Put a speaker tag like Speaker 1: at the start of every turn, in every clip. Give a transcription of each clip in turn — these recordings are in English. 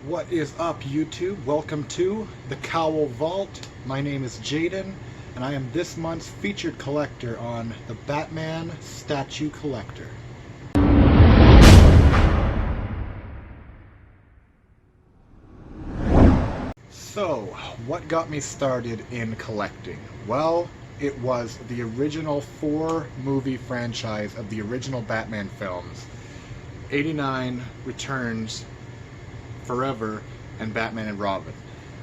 Speaker 1: What is up, YouTube? Welcome to the Cowl Vault. My name is Jayden, and I am this month's featured collector on the Batman Statue Collector. So, what got me started in collecting? Well, it was the original 4-movie franchise of the original Batman films. 89 Returns, Forever, and Batman and Robin.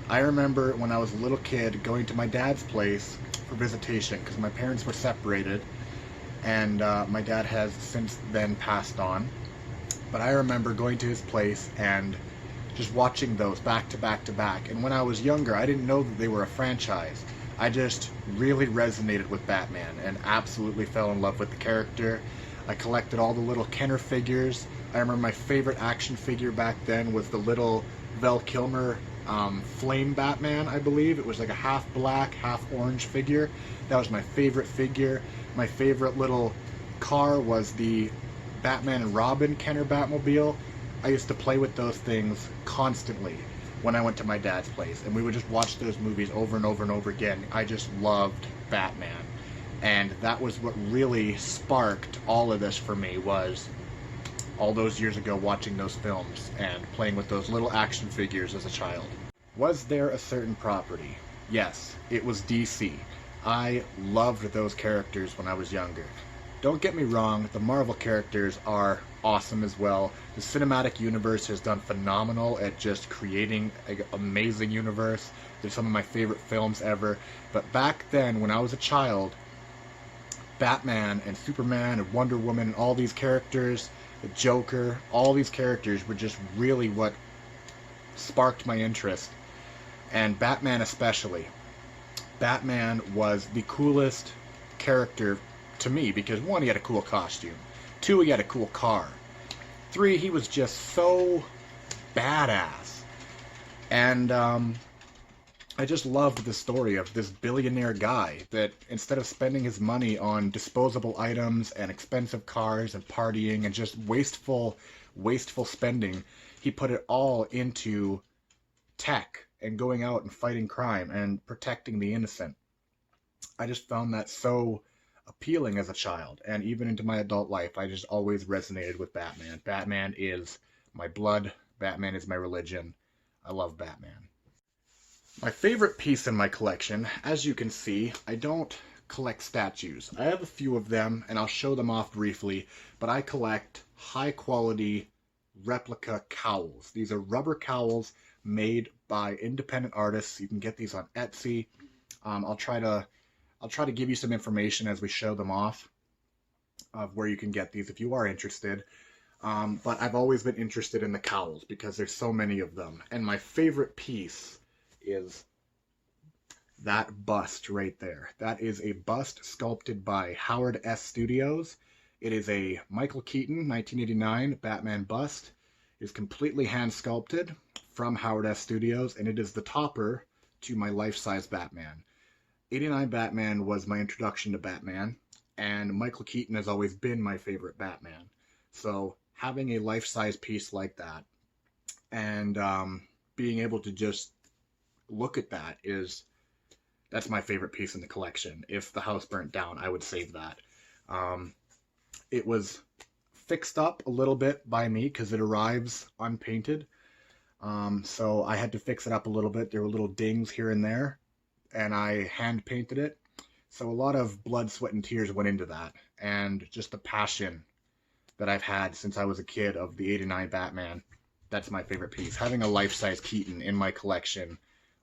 Speaker 1: I remember when I was a little kid going to my dad's place for visitation because my parents were separated, and my dad has since then passed on. But I remember going to his place and just watching those back to back to back. And when I was younger, I didn't know that they were a franchise. I just really resonated with Batman and absolutely fell in love with the character. I collected all the little Kenner figures. I remember my favorite action figure back then was the little Val Kilmer Flame Batman, I believe. It was like a half black, half orange figure. That was my favorite figure. My favorite little car was the Batman and Robin Kenner Batmobile. I used to play with those things constantly when I went to my dad's place, and we would just watch those movies over and over and over again. I just loved Batman. And that was what really sparked all of this for me, was all those years ago watching those films and playing with those little action figures as a child. Was there a certain property? Yes, it was DC. I loved those characters when I was younger. Don't get me wrong, the Marvel characters are awesome as well. The cinematic universe has done phenomenal at just creating an amazing universe. They're some of my favorite films ever. But back then, when I was a child, Batman and Superman and Wonder Woman and all these characters, the Joker, all these characters were just really what sparked my interest. And Batman especially. Batman was the coolest character to me because, 1, he had a cool costume. 2, he had a cool car. 3, he was just so badass. And I just loved the story of this billionaire guy that, instead of spending his money on disposable items and expensive cars and partying and just wasteful spending, he put it all into tech and going out and fighting crime and protecting the innocent. I just found that so appealing as a child, and even into my adult life, I just always resonated with Batman. Batman is my blood. Batman is my religion. I love Batman. My favorite piece in my collection, as you can see, I don't collect statues. I have a few of them, and I'll show them off briefly, but I collect high-quality replica cowls. These are rubber cowls made by independent artists. You can get these on Etsy. I'll try to give you some information as we show them off of where you can get these if you are interested. But I've always been interested in the cowls because there's so many of them. And my favorite piece is that bust right there. That is a bust sculpted by Howard S. Studios. It is a Michael Keaton 1989 Batman bust. It is completely hand sculpted from Howard S. Studios, and it is the topper to my life-size Batman. 89 Batman was my introduction to Batman, and Michael Keaton has always been my favorite Batman. So having a life-size piece like that and being able to just look at that's my favorite piece in the collection. If the house burnt down, I would save that. It was fixed up a little bit by me because it arrives unpainted. So I had to fix it up a little bit. There were little dings here and there, and I hand painted it. So a lot of blood, sweat, and tears went into that, and just the passion that I've had since I was a kid of the 89 Batman. That's my favorite piece. Having a life-size Keaton in my collection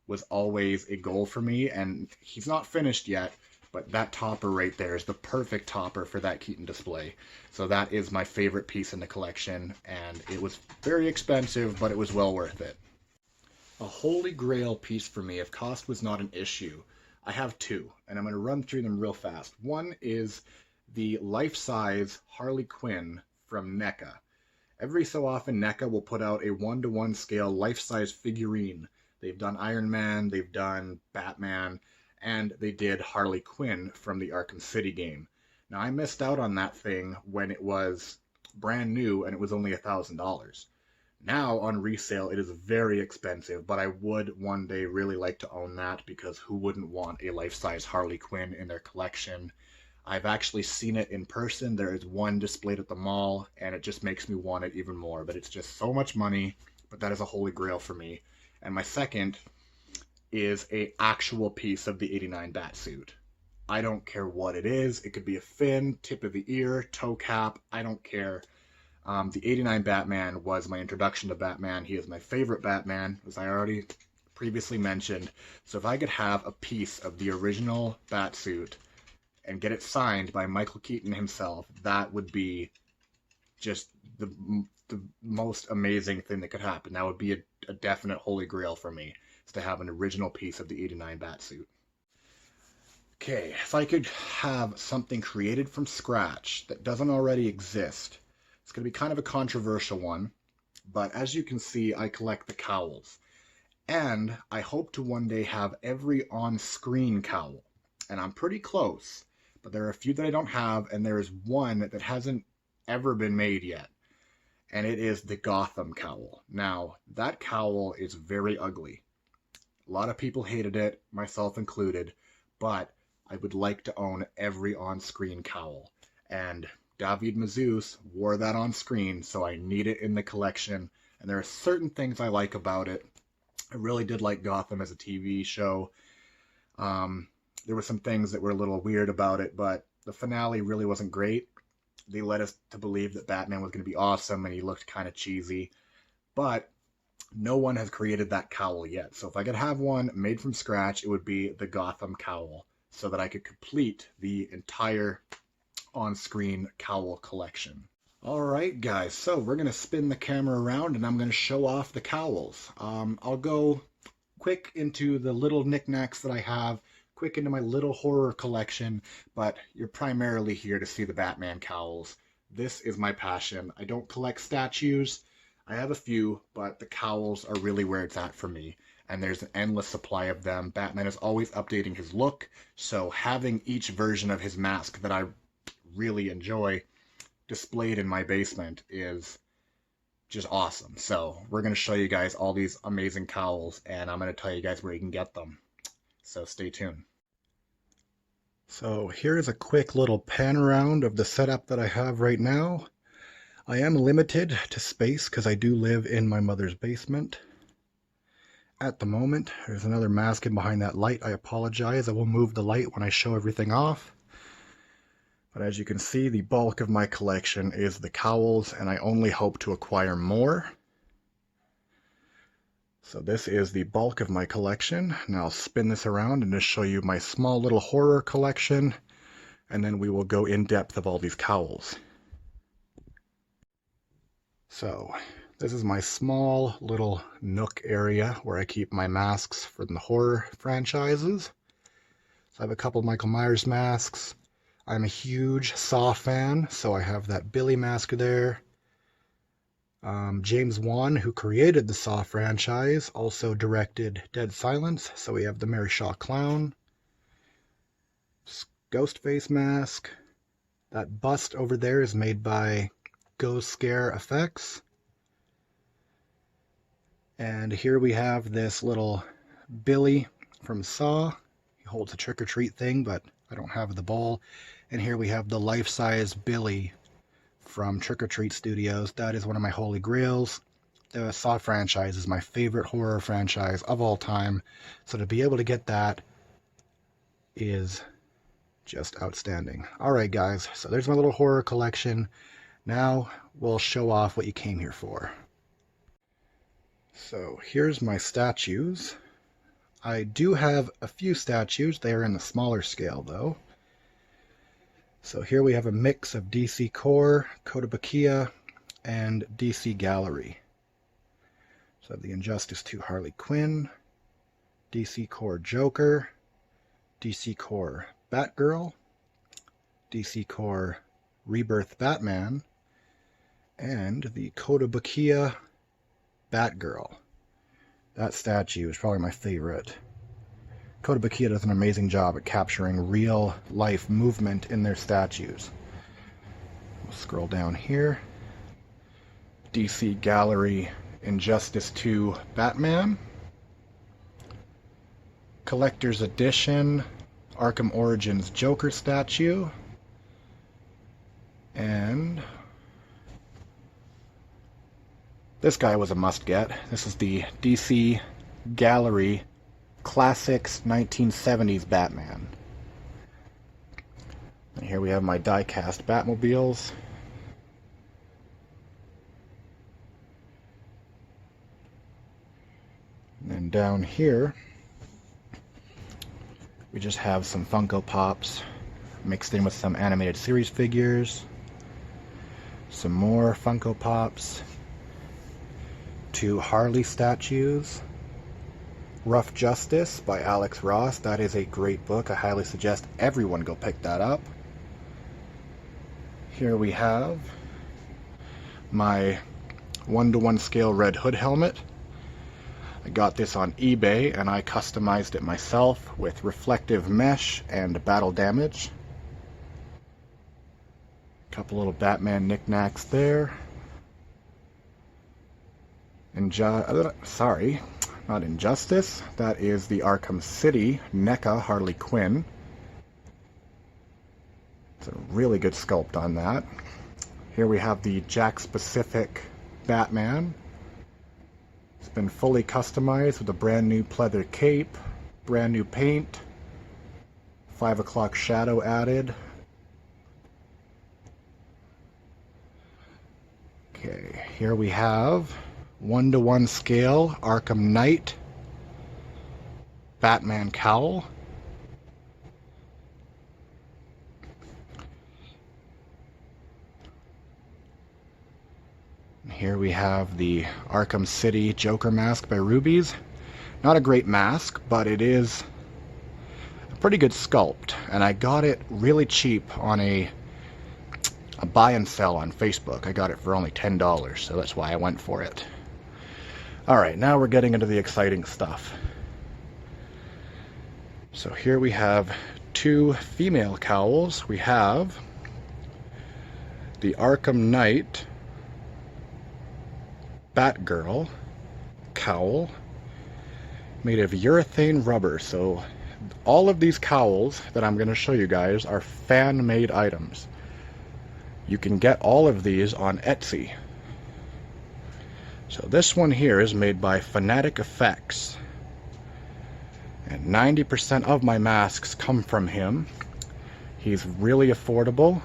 Speaker 1: was always a goal for me, and he's not finished yet, but that topper right there is the perfect topper for that Keaton display. So that is my favorite piece in the collection, and it was very expensive, but it was well worth it. A holy grail piece for me, if cost was not an issue. I have 2, and I'm going to run through them real fast. One is the life-size Harley Quinn from NECA. Every so often, NECA will put out a 1-to-1 scale life-size figurine. They've done Iron Man, they've done Batman, and they did Harley Quinn from the Arkham City game. Now, I missed out on that thing when it was brand new and it was only $1,000. Now on resale, it is very expensive, but I would one day really like to own that because who wouldn't want a life-size Harley Quinn in their collection? I've actually seen it in person. There is one displayed at the mall, and it just makes me want it even more. But it's just so much money, but that is a holy grail for me. And my second is a actual piece of the '89 Batsuit. I don't care what it is. It could be a fin, tip of the ear, toe cap. I don't care. The '89 Batman was my introduction to Batman. He is my favorite Batman, as I already previously mentioned. So if I could have a piece of the original Batsuit and get it signed by Michael Keaton himself, that would be just the most amazing thing that could happen. That would be a definite holy grail for me, is to have an original piece of the '89 Batsuit. Okay, if I could have something created from scratch that doesn't already exist, it's going to be kind of a controversial one, but as you can see, I collect the cowls. And I hope to one day have every on-screen cowl. And I'm pretty close, but there are a few that I don't have, and there is one that hasn't ever been made yet. And it is the Gotham cowl. Now, that cowl is very ugly. A lot of people hated it, myself included, but I would like to own every on-screen cowl. And David Mazouz wore that on screen, so I need it in the collection. And there are certain things I like about it. I really did like Gotham as a TV show. There were some things that were a little weird about it, but the finale really wasn't great. They led us to believe that Batman was going to be awesome, and he looked kind of cheesy. But no one has created that cowl yet. So if I could have one made from scratch, it would be the Gotham cowl, so that I could complete the entire on-screen cowl collection. Alright guys, so we're going to spin the camera around and I'm going to show off the cowls. I'll go quick into the little knickknacks that I have, quick into my little horror collection, but you're primarily here to see the Batman cowls. This is my passion. I don't collect statues. I have a few, but the cowls are really where it's at for me. And there's an endless supply of them. Batman is always updating his look, so having each version of his mask that I really enjoy displayed in my basement is just awesome. So we're going to show you guys all these amazing cowls, and I'm going to tell you guys where you can get them. So stay tuned. So here's a quick little pan around of the setup that I have right now. I am limited to space because I do live in my mother's basement. At the moment, there's another mask in behind that light. I apologize. I will move the light when I show everything off. But as you can see, the bulk of my collection is the cowls, and I only hope to acquire more. So this is the bulk of my collection. Now I'll spin this around and just show you my small little horror collection, and then we will go in depth of all these cowls. So this is my small little nook area where I keep my masks from the horror franchises. So I have a couple Michael Myers masks. I'm a huge Saw fan, so I have that Billy mask there. James Wan, who created the Saw franchise, also directed Dead Silence, so we have the Mary Shaw Clown. Ghostface mask. That bust over there is made by Ghost Scare Effects. And here we have this little Billy from Saw. He holds a trick-or-treat thing, but I don't have the ball. And here we have the life-size Billy from Trick or Treat Studios. That is one of my holy grails. The Saw franchise is my favorite horror franchise of all time. So to be able to get that is just outstanding. Alright guys, so there's my little horror collection. Now we'll show off what you came here for. So here's my statues. I do have a few statues. They are in the smaller scale though. So here we have a mix of DC Core, Kotobukiya, and DC Gallery. So I have the Injustice 2 Harley Quinn, DC Core Joker, DC Core Batgirl, DC Core Rebirth Batman, and the Kotobukiya Batgirl. That statue is probably my favorite. Kotobukiya does an amazing job at capturing real life movement in their statues. We'll scroll down here. DC Gallery Injustice 2 Batman, Collector's Edition Arkham Origins Joker statue, and this guy was a must-get. This is the DC Gallery Classics 1970s Batman. And here we have my Diecast Batmobiles. And then down here, we just have some Funko Pops mixed in with some animated series figures. Some more Funko Pops. 2 Harley statues. Rough Justice by Alex Ross. That is a great book. I highly suggest everyone go pick that up. Here we have my 1:1 scale Red Hood helmet. I got this on eBay and I customized it myself with reflective mesh and battle damage. Couple little Batman knickknacks there. And sorry, not Injustice. That is the Arkham City NECA Harley Quinn. It's a really good sculpt on that. Here we have the Jakks Pacific Batman. It's been fully customized with a brand new pleather cape, brand new paint, 5 o'clock shadow added. Okay, here we have 1:1 scale Arkham Knight Batman Cowl. And here we have the Arkham City Joker mask by Rubies. Not a great mask, but it is a pretty good sculpt, and I got it really cheap on a buy and sell on Facebook. I got it for only $10, so that's why I went for it. Alright, now we're getting into the exciting stuff. So here we have 2 female cowls. We have the Arkham Knight Batgirl cowl made of urethane rubber. So all of these cowls that I'm going to show you guys are fan-made items. You can get all of these on Etsy. So this one here is made by Fanatic Effects. And 90% of my masks come from him. He's really affordable.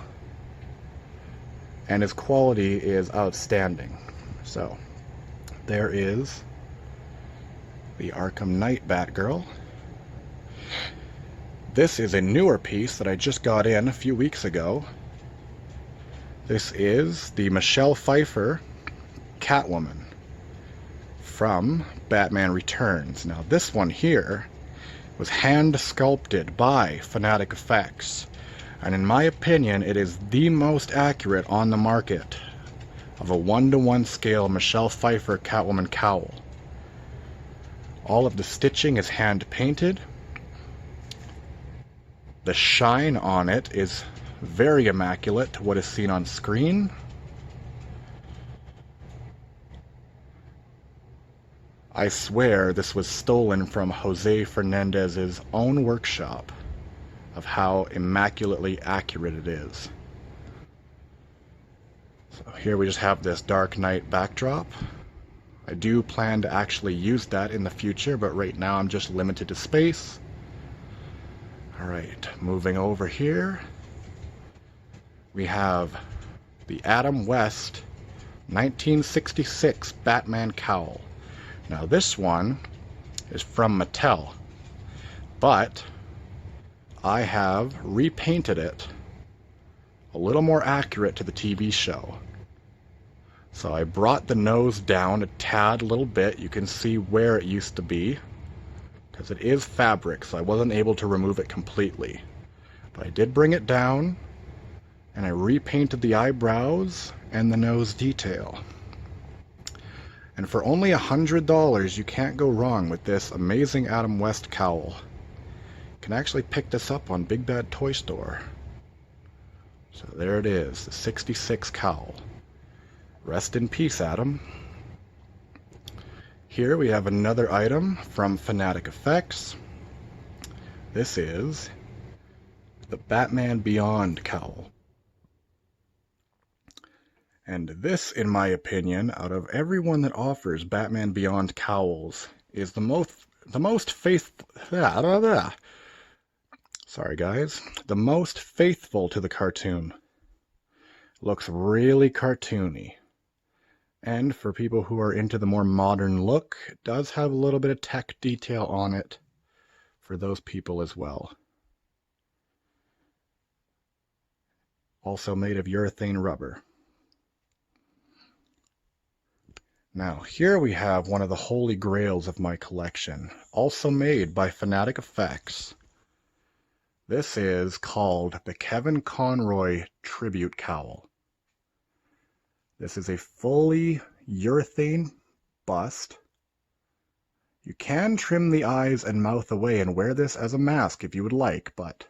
Speaker 1: And his quality is outstanding. So, there is the Arkham Knight Batgirl. This is a newer piece that I just got in a few weeks ago. This is the Michelle Pfeiffer Catwoman from Batman Returns. Now this one here was hand sculpted by Fanatic Effects, and in my opinion it is the most accurate on the market of a 1:1 scale Michelle Pfeiffer Catwoman cowl. All of the stitching is hand painted. The shine on it is very immaculate to what is seen on screen. I swear this was stolen from Jose Fernandez's own workshop of how immaculately accurate it is. So here we just have this Dark Knight backdrop. I do plan to actually use that in the future, but right now I'm just limited to space. Alright, moving over here. We have the Adam West 1966 Batman cowl. Now this one is from Mattel, but I have repainted it a little more accurate to the TV show. So I brought the nose down a tad little bit. You can see where it used to be, because it is fabric, so I wasn't able to remove it completely. But I did bring it down, and I repainted the eyebrows and the nose detail. And for only $100, you can't go wrong with this amazing Adam West cowl. You can actually pick this up on Big Bad Toy Store. So there it is, the 66 cowl. Rest in peace, Adam. Here we have another item from Fanatic Effects. This is the Batman Beyond cowl. And this, in my opinion, out of everyone that offers Batman Beyond cowls, is the most faithful. Sorry, guys. The most faithful to the cartoon. Looks really cartoony. And for people who are into the more modern look, it does have a little bit of tech detail on it for those people as well. Also made of urethane rubber. Now, here we have one of the holy grails of my collection, also made by Fanatic Effects. This is called the Kevin Conroy Tribute Cowl. This is a fully urethane bust. You can trim the eyes and mouth away and wear this as a mask if you would like, but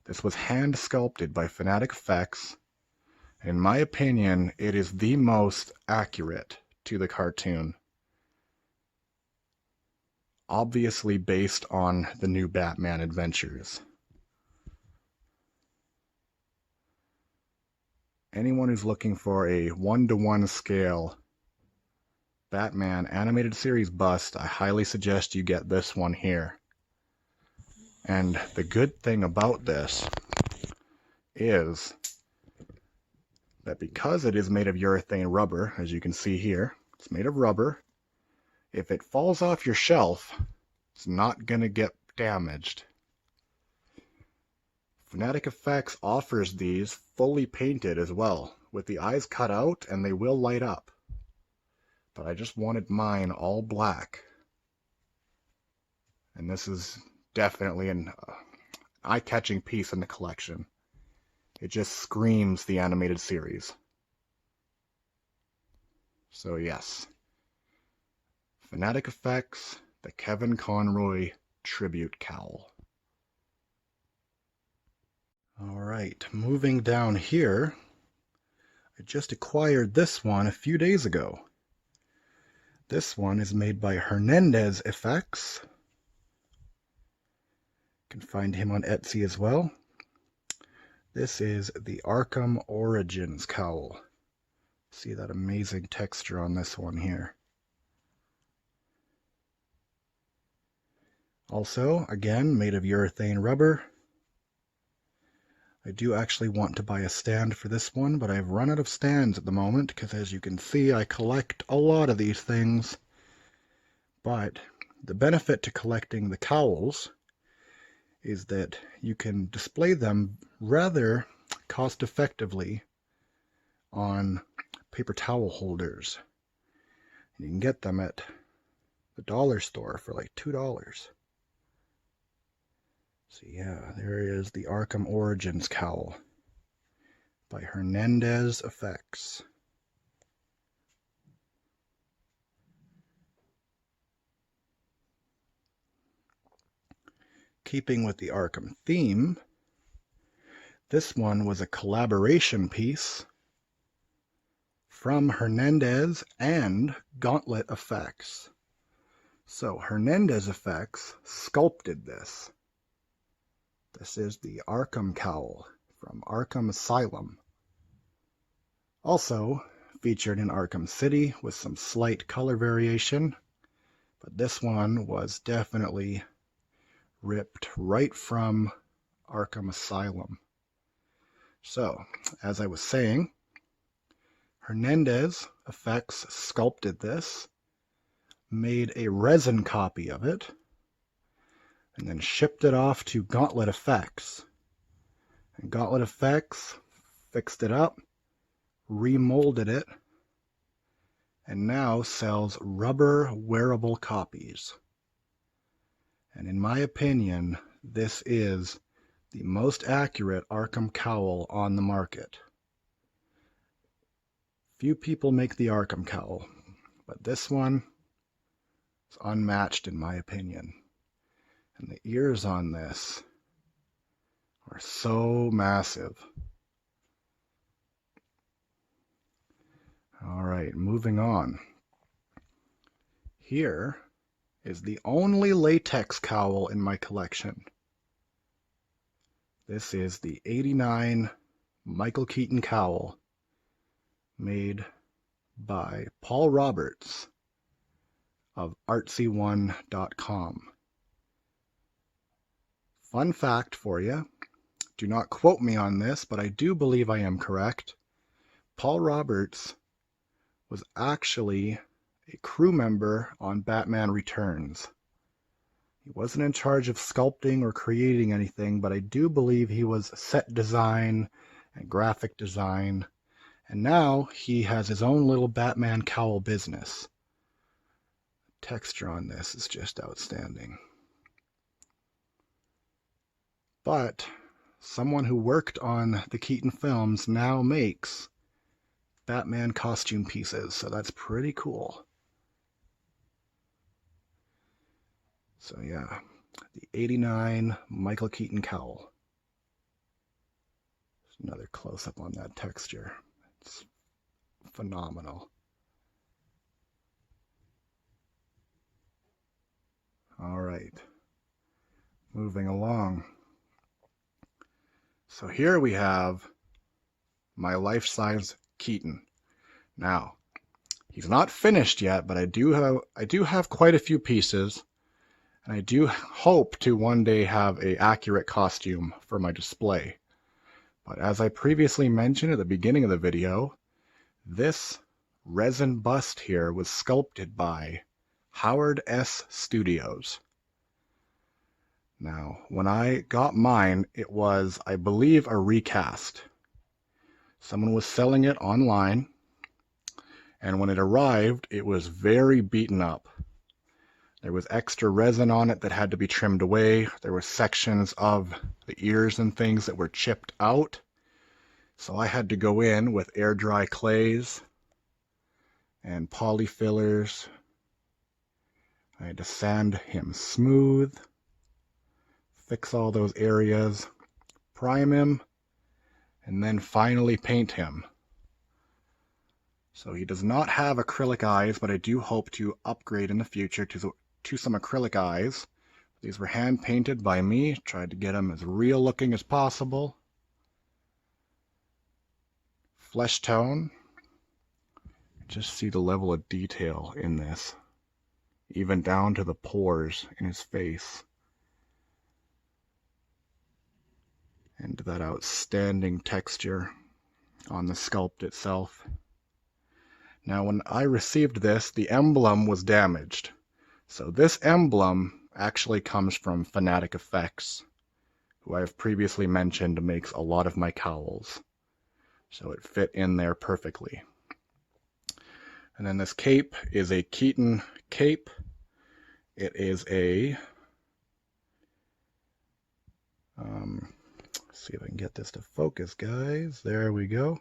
Speaker 1: this was hand sculpted by Fanatic Effects. In my opinion, it is the most accurate to the cartoon. Obviously based on the new Batman adventures. Anyone who's looking for a 1-to-1 scale Batman animated series bust, I highly suggest you get this one here. And the good thing about this is that because it is made of urethane rubber, as you can see here, it's made of rubber. If it falls off your shelf, it's not going to get damaged. Fanatic Effects offers these fully painted as well, with the eyes cut out, and they will light up. But I just wanted mine all black. And this is definitely an eye-catching piece in the collection. It just screams the animated series. So yes, Fanatic Effects, the Kevin Conroy Tribute Cowl. Alright, moving down here, I just acquired this one a few days ago. This one is made by Hernandez Effects. You can find him on Etsy as well. This is the Arkham Origins cowl. See that amazing texture on this one here. Also, again, made of urethane rubber. I do actually want to buy a stand for this one, but I've run out of stands at the moment because, as you can see, I collect a lot of these things. But the benefit to collecting the cowls is that you can display them rather cost effectively on paper towel holders. You can get them at the dollar store for like $2. So yeah, there is the Arkham Origins cowl by Hernandez Effects. Keeping with the Arkham theme, this one was a collaboration piece from Hernandez and Gauntlet Effects. So Hernandez Effects sculpted this. This is the Arkham cowl from Arkham Asylum. Also featured in Arkham City with some slight color variation, but this one was definitely ripped right from Arkham Asylum. So, as I was saying, Hernandez Effects sculpted this, made a resin copy of it, and then shipped it off to Gauntlet Effects. And Gauntlet Effects fixed it up, remolded it, and now sells rubber wearable copies. And in my opinion, this is the most accurate Arkham cowl on the market. Few people make the Arkham cowl, but this one is unmatched in my opinion. And the ears on this are so massive. Alright, moving on. here is the only latex cowl in my collection. This is the '89 Michael Keaton cowl made by Paul Roberts of artsy1.com. Fun fact for you, do not quote me on this, but I do believe I am correct. Paul Roberts was actually a crew member on Batman Returns. He wasn't in charge of sculpting or creating anything, but I do believe he was set design and graphic design. And now he has his own little Batman cowl business. The texture on this is just outstanding. But someone who worked on the Keaton films now makes Batman costume pieces, so that's pretty cool. So yeah, the '89 Michael Keaton cowl. There's another close-up on that texture. It's phenomenal. All right, moving along. So here we have my life-size Keaton. Now, he's not finished yet, but I do have quite a few pieces. And I do hope to one day have an accurate costume for my display. But as I previously mentioned at the beginning of the video, this resin bust here was sculpted by Howard S. Studios. Now, when I got mine, it was, I believe, a recast. Someone was selling it online, and when it arrived, it was very beaten up. There was extra resin on it that had to be trimmed away. There were sections of the ears and things that were chipped out. So I had to go in with air dry clays and poly fillers. I had to sand him smooth, fix all those areas, prime him, and then finally paint him. So he does not have acrylic eyes, but I do hope to upgrade in the future to some acrylic eyes. These were hand painted by me, tried to get them as real looking as possible. Flesh tone. Just see the level of detail in this, even down to the pores in his face. And that outstanding texture on the sculpt itself. Now when I received this, the emblem was damaged. So this emblem actually comes from Fanatic Effects, who I have previously mentioned makes a lot of my cowls. So it fit in there perfectly. And then this cape is a Keaton cape. It is a, let's see if I can get this to focus, guys. There we go.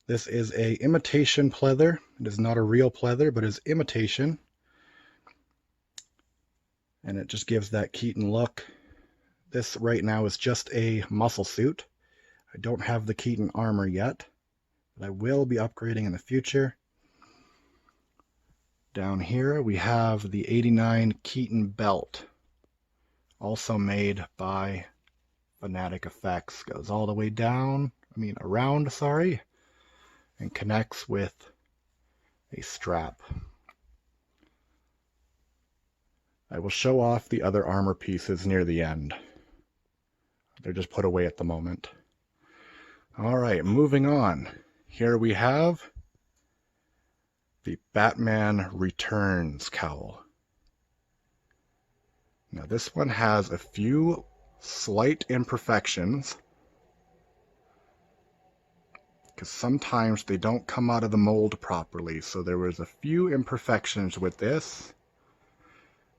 Speaker 1: This is a imitation pleather. It is not a real pleather, but it's imitation. And it just gives that Keaton look. This right now is just a muscle suit. I don't have the Keaton armor yet, but I will be upgrading in the future. Down here we have the '89 Keaton belt, also made by Fanatic Effects. Goes all the way down, around, and connects with a strap. I will show off the other armor pieces near the end. They're just put away at the moment. Alright, moving on. Here we have the Batman Returns cowl. Now this one has a few slight imperfections, because sometimes they don't come out of the mold properly, so there was a few imperfections with this.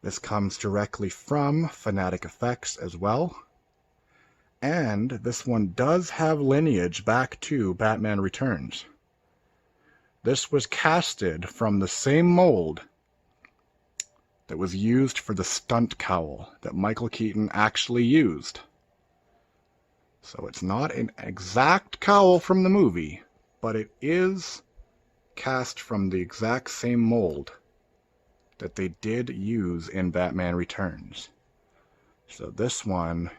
Speaker 1: This comes directly from Fanatic Effects as well. And this one does have lineage back to Batman Returns. This was casted from the same mold that was used for the stunt cowl that Michael Keaton actually used. So it's not an exact cowl from the movie, but it is cast from the exact same mold that they did use in Batman Returns. So this one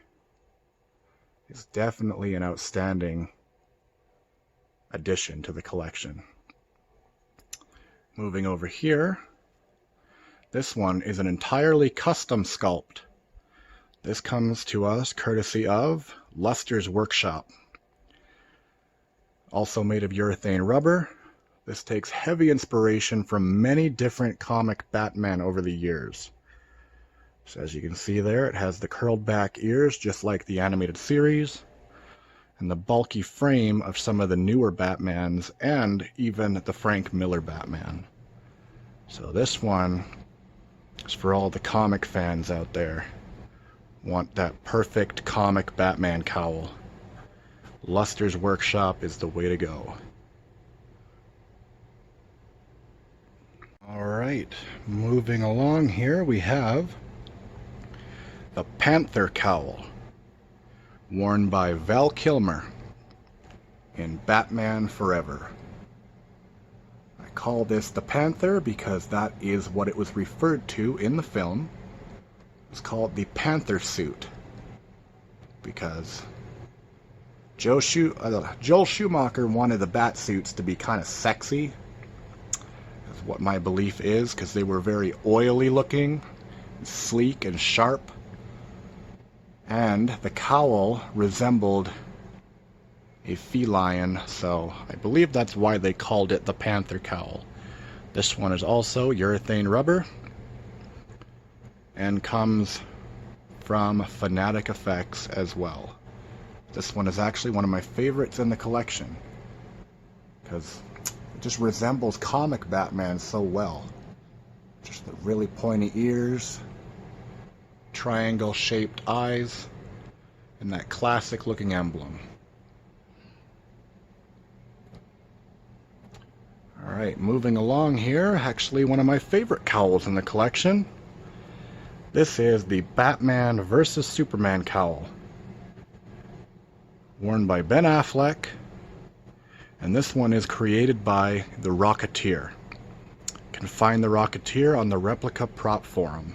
Speaker 1: is definitely an outstanding addition to the collection. Moving over here, this one is an entirely custom sculpt. This comes to us courtesy of Luster's Workshop. Also made of urethane rubber. This takes heavy inspiration from many different comic Batman over the years. So as you can see there, it has the curled back ears just like the animated series, and the bulky frame of some of the newer Batmans, and even the Frank Miller Batman. So this one is for all the comic fans out there. Want that perfect comic Batman cowl. Luster's Workshop is the way to go. Alright, moving along here, we have the Panther cowl, worn by Val Kilmer in Batman Forever. I call this the Panther because that is what it was referred to in the film. It's called the Panther suit because Joel Schumacher wanted the bat suits to be kind of sexy, is what my belief is, because they were very oily looking, sleek and sharp. And the cowl resembled a feline, so I believe that's why they called it the Panther cowl. This one is also urethane rubber and comes from Fanatic Effects as well. This one is actually one of my favorites in the collection because it just resembles comic Batman so well. Just the really pointy ears, triangle shaped eyes, and that classic looking emblem. Alright, moving along here, actually one of my favorite cowls in the collection. This is the Batman vs. Superman cowl, worn by Ben Affleck, and this one is created by the Rocketeer. You can find the Rocketeer on the Replica Prop Forum.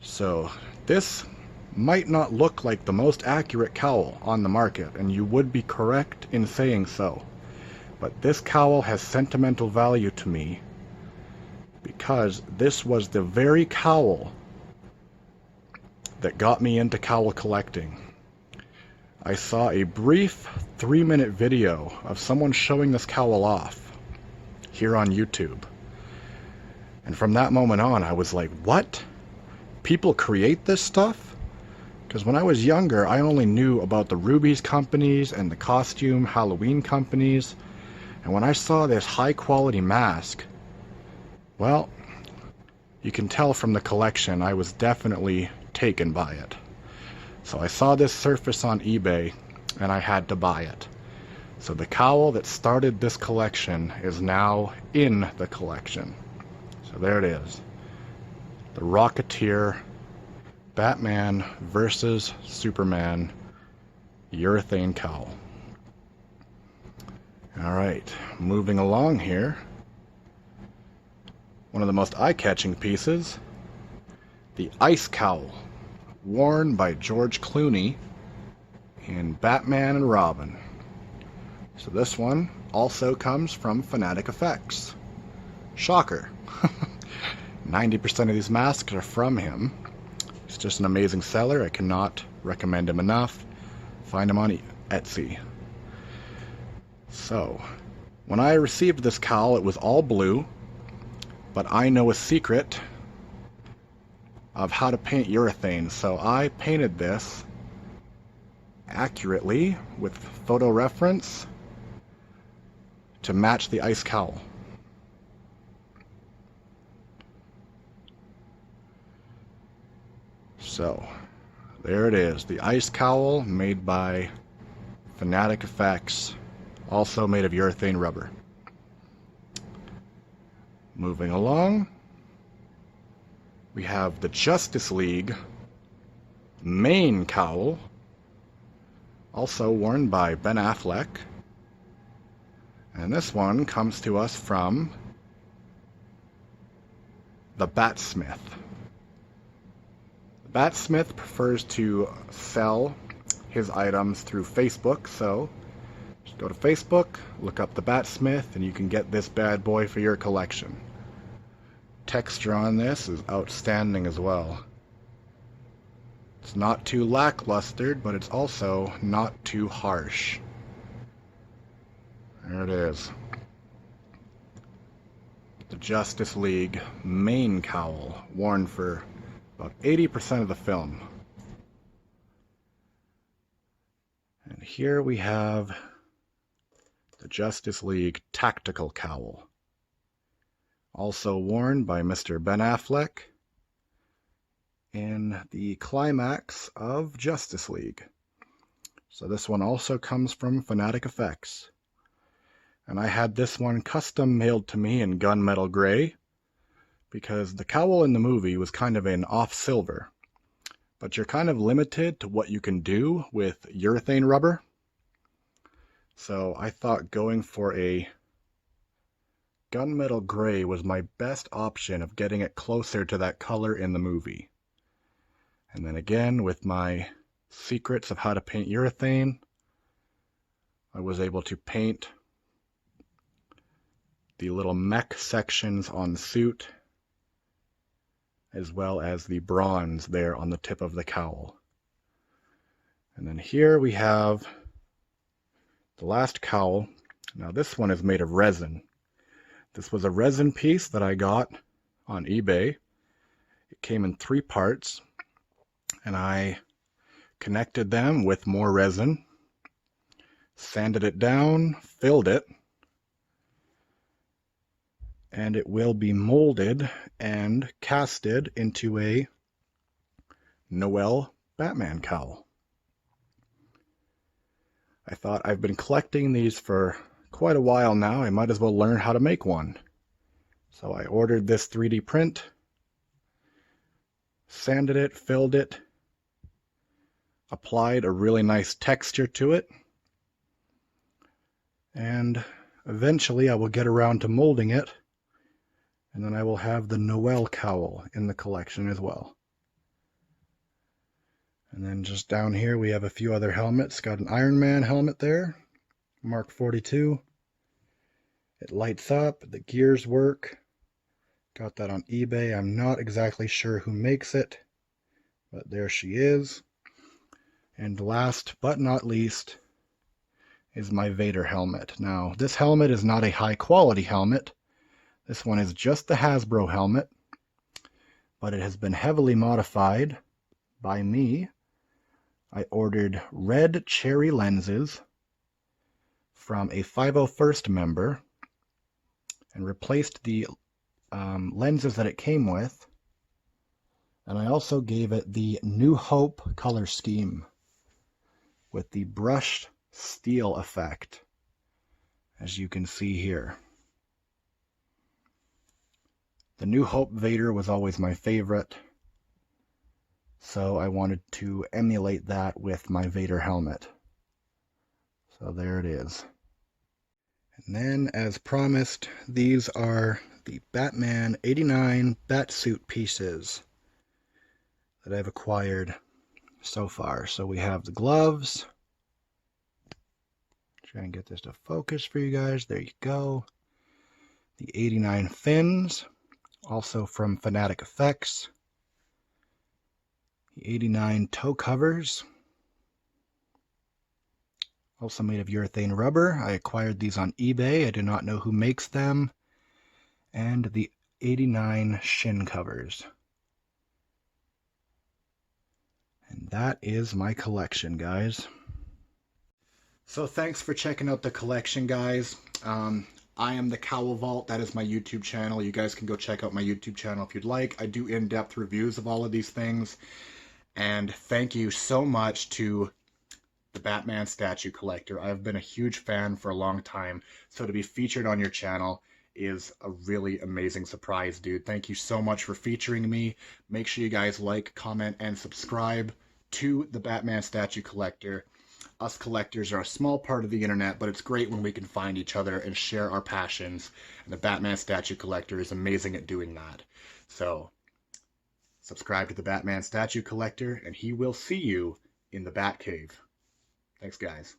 Speaker 1: So this might not look like the most accurate cowl on the market, and you would be correct in saying so. But this cowl has sentimental value to me because this was the very cowl that got me into cowl collecting. I saw a brief 3-minute video of someone showing this cowl off here on YouTube. And from that moment on, I was like, what? People create this stuff? Because when I was younger, I only knew about the Rubies companies and the costume Halloween companies. And when I saw this high quality mask, well, you can tell from the collection I was definitely taken by it. So I saw this surface on eBay and I had to buy it. So the cowl that started this collection is now in the collection. So there it is. The Rocketeer Batman vs. Superman urethane cowl. Alright, moving along here. One of the most eye-catching pieces, the Ice Cowl, worn by George Clooney in Batman and Robin. So this one also comes from Fanatic Effects. Shocker. 90% of these masks are from him. He's just an amazing seller. I cannot recommend him enough. Find him on Etsy. So, when I received this cowl, it was all blue, but I know a secret of how to paint urethane, so I painted this accurately with photo reference to match the ice cowl. So, there it is, the ice cowl made by Fanatic Effects, also made of urethane rubber. Moving along, we have the Justice League main cowl, also worn by Ben Affleck. And this one comes to us from the Batsmith. The Batsmith prefers to sell his items through Facebook, so just go to Facebook, look up the Batsmith, and you can get this bad boy for your collection. Texture on this is outstanding as well. It's not too lackluster, but it's also not too harsh. There it is. The Justice League main cowl, worn for about 80% of the film. And here we have the Justice League tactical cowl, also worn by Mr. Ben Affleck in the climax of Justice League. So this one also comes from Fanatic Effects. And I had this one custom mailed to me in gunmetal gray because the cowl in the movie was kind of an off silver. But you're kind of limited to what you can do with urethane rubber. So I thought going for a gunmetal gray was my best option of getting it closer to that color in the movie. And then again, with my secrets of how to paint urethane, I was able to paint the little mech sections on the suit, as well as the bronze there on the tip of the cowl. And then here we have the last cowl. Now this one is made of resin. This was a resin piece that I got on eBay. It came in 3 parts, and I connected them with more resin, sanded it down, filled it, and it will be molded and casted into a Noel Batman cowl. I thought I've been collecting these for quite a while now. I might as well learn how to make one. So I ordered this 3D print, sanded it, filled it, applied a really nice texture to it, and eventually I will get around to molding it, and then I will have the Noel cowl in the collection as well. And then just down here we have a few other helmets. Got an Iron Man helmet there, Mark 42. It lights up, the gears work. Got that on eBay. I'm not exactly sure who makes it, but there she is. And last but not least is my Vader helmet. Now, this helmet is not a high quality helmet. This one is just the Hasbro helmet, but it has been heavily modified by me. I ordered red cherry lenses from a 501st member and replaced the lenses that it came with. And I also gave it the New Hope color scheme with the brushed steel effect, as you can see here. The New Hope Vader was always my favorite, so I wanted to emulate that with my Vader helmet. So there it is. And then, as promised, these are the Batman 89 Batsuit pieces that I've acquired so far. So we have the gloves. Try and get this to focus for you guys. There you go. The 89 fins, also from Fanatic Effects. The 89 toe covers, also made of urethane rubber. I acquired these on eBay. I do not know who makes them. And the 89 shin covers. And that is my collection, guys. So thanks for checking out the collection, guys. I am the Cowl Vault. That is my YouTube channel. You guys can go check out my YouTube channel if you'd like. I do in-depth reviews of all of these things. And thank you so much to the Batman statue collector. I've been a huge fan for a long time. So to be featured on your channel is a really amazing surprise, dude. Thank you so much for featuring me. Make sure you guys like, comment, and subscribe to the Batman statue collector. us collectors are a small part of the internet, but it's great when we can find each other and share our passions. And the Batman statue collector is amazing at doing that. So, subscribe to the Batman statue collector, and he will see you in the Batcave. Thanks, guys.